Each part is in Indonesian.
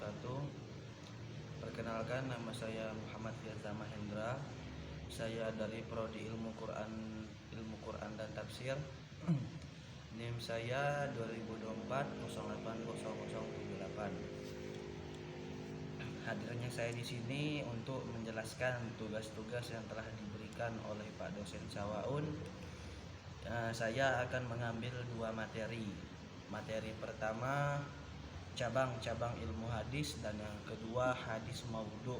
wabarakatuh. Perkenalkan, nama saya Muhammad Firza Mahendra. Saya dari Prodi Ilmu Quran dan Tafsir. NIM saya 2024 080078. Hadirnya saya di sini untuk menjelaskan tugas-tugas yang telah diberikan oleh Pak dosen Sawaun. Saya akan mengambil dua materi. Materi pertama cabang-cabang ilmu hadis, dan yang kedua hadis maudhu.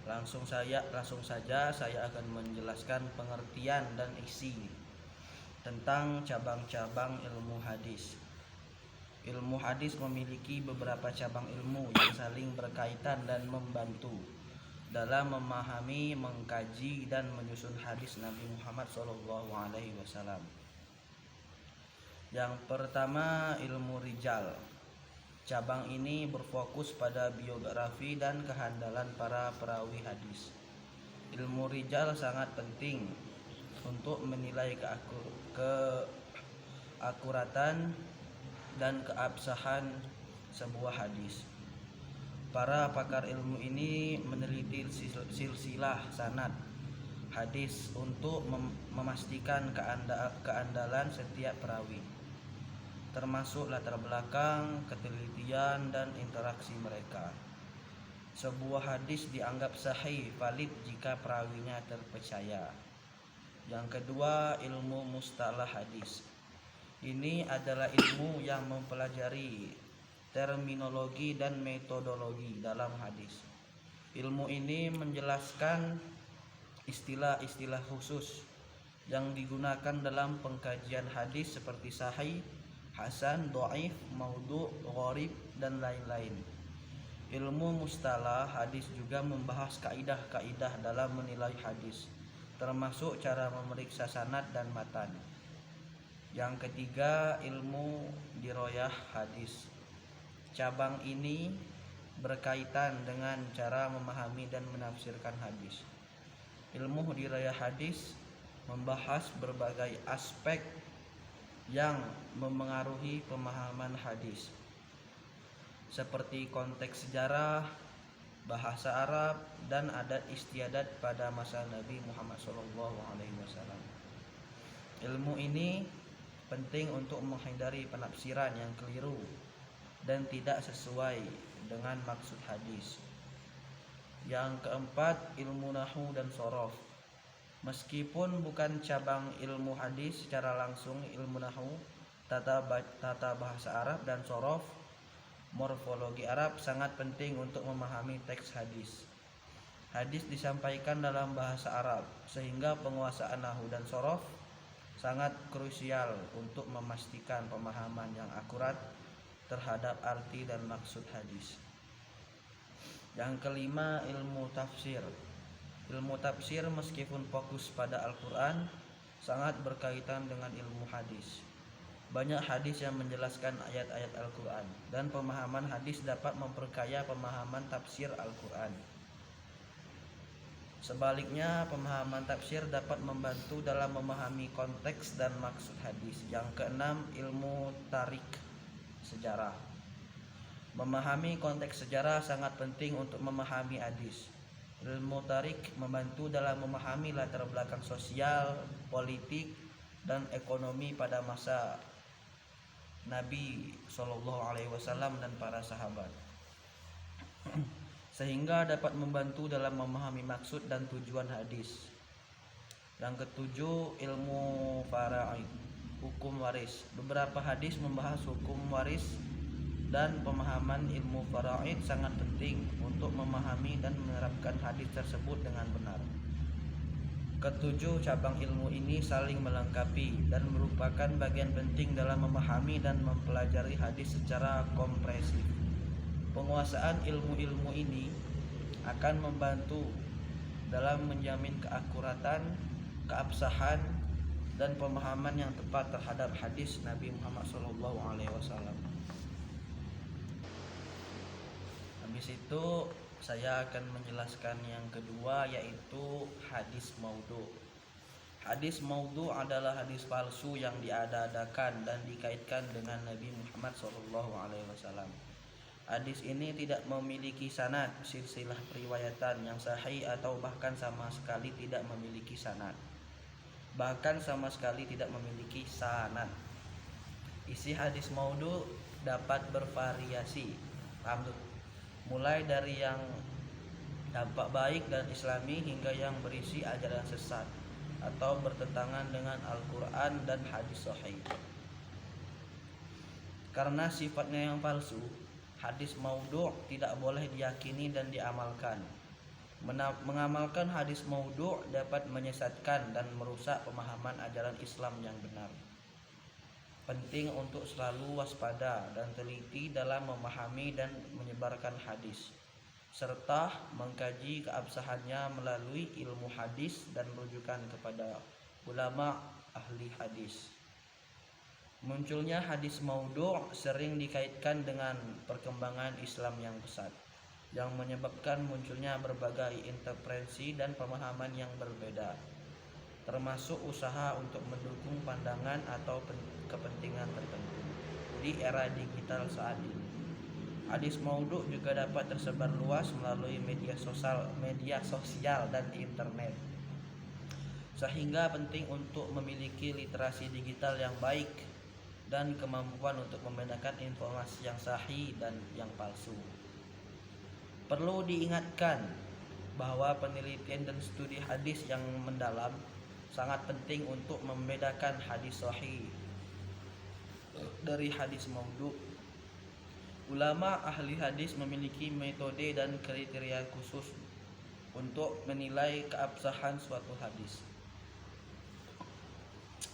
Langsung saja saya akan menjelaskan pengertian dan isi tentang cabang-cabang ilmu hadis. Ilmu hadis memiliki beberapa cabang ilmu yang saling berkaitan dan membantu dalam memahami, mengkaji, dan menyusun hadis Nabi Muhammad SAW. Yang pertama, ilmu rijal. Cabang ini berfokus pada biografi dan kehandalan para perawi hadis. Ilmu rijal sangat penting untuk menilai keakuratan dan keabsahan sebuah hadis. Para pakar ilmu ini meneliti silsilah sanad hadis untuk memastikan keandalan setiap perawi, termasuk latar belakang, ketelitian, dan interaksi mereka. Sebuah hadis dianggap sahih valid jika perawinya terpercaya. Yang kedua, ilmu mustalah hadis. Ini adalah ilmu yang mempelajari terminologi dan metodologi dalam hadis. Ilmu ini menjelaskan istilah-istilah khusus yang digunakan dalam pengkajian hadis seperti sahih, hasan, dhaif, maudhu, gharib, dan lain-lain. Ilmu mustalah hadis juga membahas kaidah-kaidah dalam menilai hadis, termasuk cara memeriksa sanad dan matan. Yang ketiga, ilmu dirayah hadis. Cabang ini berkaitan dengan cara memahami dan menafsirkan hadis. Ilmu dirayah hadis membahas berbagai aspek yang memengaruhi pemahaman hadis, seperti konteks sejarah, bahasa Arab, dan adat istiadat pada masa Nabi Muhammad SAW. Ilmu ini penting untuk menghindari penafsiran yang keliru dan tidak sesuai dengan maksud hadis. Yang keempat, ilmu nahwu dan shorof. Meskipun bukan cabang ilmu hadis secara langsung, ilmu nahwu, tata bahasa Arab, dan shorof, morfologi Arab sangat penting untuk memahami teks hadis. Hadis disampaikan dalam bahasa Arab, sehingga penguasaan nahwu dan shorof sangat krusial untuk memastikan pemahaman yang akurat terhadap arti dan maksud hadis. Yang kelima, ilmu tafsir. Ilmu tafsir meskipun fokus pada Al-Quran, sangat berkaitan dengan ilmu hadis. Banyak hadis yang menjelaskan ayat-ayat Al-Quran, dan pemahaman hadis dapat memperkaya pemahaman tafsir Al-Quran. Sebaliknya, pemahaman tafsir dapat membantu dalam memahami konteks dan maksud hadis. Yang keenam, ilmu tarik, sejarah. Memahami konteks sejarah sangat penting untuk memahami hadis. Ilmu tarik membantu dalam memahami latar belakang sosial, politik, dan ekonomi pada masa Nabi SAW dan para sahabat, sehingga dapat membantu dalam memahami maksud dan tujuan hadis. Yang ketujuh, ilmu faraid, hukum waris. Beberapa hadis membahas hukum waris, dan pemahaman ilmu faraid sangat penting untuk memahami dan menerapkan hadis tersebut dengan benar. Ketujuh cabang ilmu ini saling melengkapi dan merupakan bagian penting dalam memahami dan mempelajari hadis secara komprehensif. Penguasaan ilmu-ilmu ini akan membantu dalam menjamin keakuratan, keabsahan, dan pemahaman yang tepat terhadap hadis Nabi Muhammad SAW. Habis itu saya akan menjelaskan yang kedua, yaitu hadis maudhu. Hadis maudhu adalah hadis palsu yang diada-adakan dan dikaitkan dengan Nabi Muhammad SAW. Hadis ini tidak memiliki sanad, silsilah periwayatan yang sahih atau bahkan sama sekali tidak memiliki sanad. Bahkan sama sekali tidak memiliki sanad. Isi hadis maudhu dapat bervariasi. Paham tuh? Mulai dari yang dampak baik dan islami hingga yang berisi ajaran sesat atau bertentangan dengan Al-Quran dan hadis sahih. Karena sifatnya yang palsu, hadis maudhu' tidak boleh diyakini dan diamalkan. Mengamalkan hadis maudhu' dapat menyesatkan dan merusak pemahaman ajaran Islam yang benar. Penting untuk selalu waspada dan teliti dalam memahami dan menyebarkan hadis, serta mengkaji keabsahannya melalui ilmu hadis dan rujukan kepada ulama ahli hadis. Munculnya hadis maudhu' sering dikaitkan dengan perkembangan Islam yang pesat, yang menyebabkan munculnya berbagai interpretasi dan pemahaman yang berbeda, termasuk usaha untuk mendukung pandangan atau kepentingan tertentu di era digital saat ini. Hadis maudhu' juga dapat tersebar luas melalui media sosial dan internet, sehingga penting untuk memiliki literasi digital yang baik dan kemampuan untuk membedakan informasi yang sahih dan yang palsu. Perlu diingatkan bahwa penelitian dan studi hadis yang mendalam sangat penting untuk membedakan hadis sahih dari hadis maudhu'. Ulama ahli hadis memiliki metode dan kriteria khusus untuk menilai keabsahan suatu hadis.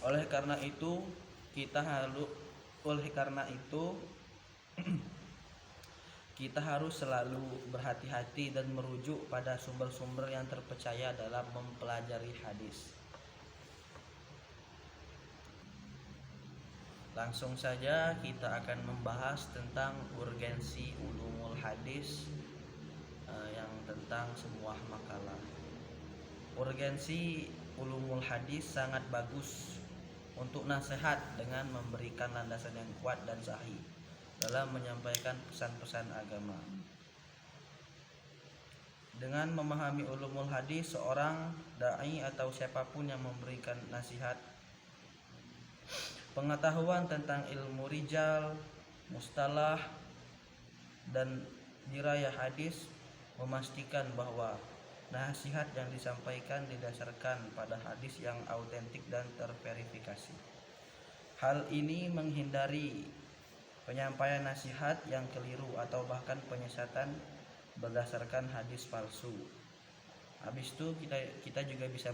Oleh karena itu kita harus selalu berhati-hati dan merujuk pada sumber-sumber yang terpercaya dalam mempelajari hadis. Langsung saja kita akan membahas tentang urgensi ulumul hadis yang tentang semua makalah. Urgensi ulumul hadis sangat bagus untuk nasihat dengan memberikan landasan yang kuat dan sahih dalam menyampaikan pesan-pesan agama. Dengan memahami ulumul hadis, seorang dai atau siapapun yang memberikan nasihat, pengetahuan tentang ilmu rijal, mustalah, dan dirayah hadis memastikan bahwa nasihat yang disampaikan didasarkan pada hadis yang autentik dan terverifikasi. Hal ini menghindari penyampaian nasihat yang keliru atau bahkan penyesatan berdasarkan hadis palsu. Habis itu kita juga bisa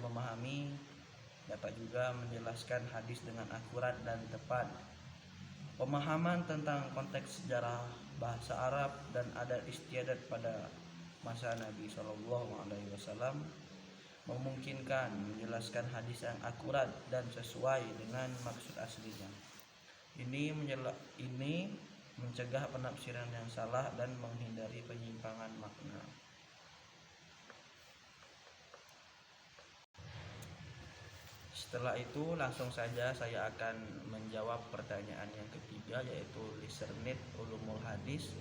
dapat juga menjelaskan hadis dengan akurat dan tepat. Pemahaman tentang konteks sejarah, bahasa Arab, dan adat istiadat pada masa Nabi SAW memungkinkan menjelaskan hadis yang akurat dan sesuai dengan maksud aslinya. Ini mencegah penafsiran yang salah dan menghindari penyimpangan makna. Setelah itu langsung saja saya akan menjawab pertanyaan yang ketiga, yaitu Listernet ulumul hadis.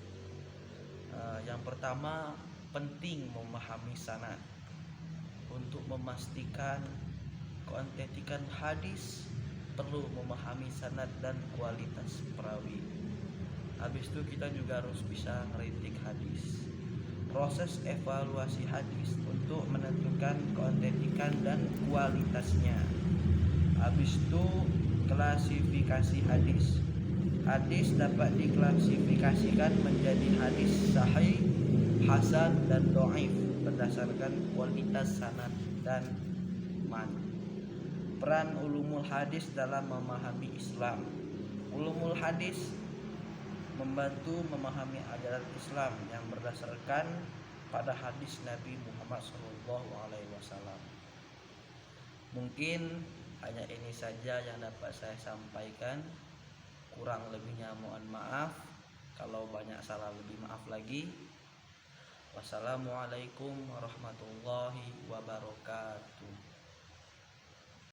Yang pertama, penting memahami sanad. Untuk memastikan keautentikan hadis perlu memahami sanad dan kualitas perawi. Habis itu kita juga harus bisa ngeritik hadis. Proses evaluasi hadis untuk menentukan keautentikan dan kualitasnya. Habis itu klasifikasi hadis. Hadis dapat diklasifikasikan menjadi hadis sahih, hasan, dan dhaif berdasarkan kualitas sanad dan man. Peran ulumul hadis dalam memahami Islam. Ulumul hadis membantu memahami ajaran Islam yang berdasarkan pada hadis Nabi Muhammad SAW. Mungkin hanya ini saja yang dapat saya sampaikan. Kurang lebihnya mohon maaf. Kalau banyak salah lebih maaf lagi. Wassalamualaikum warahmatullahi wabarakatuh.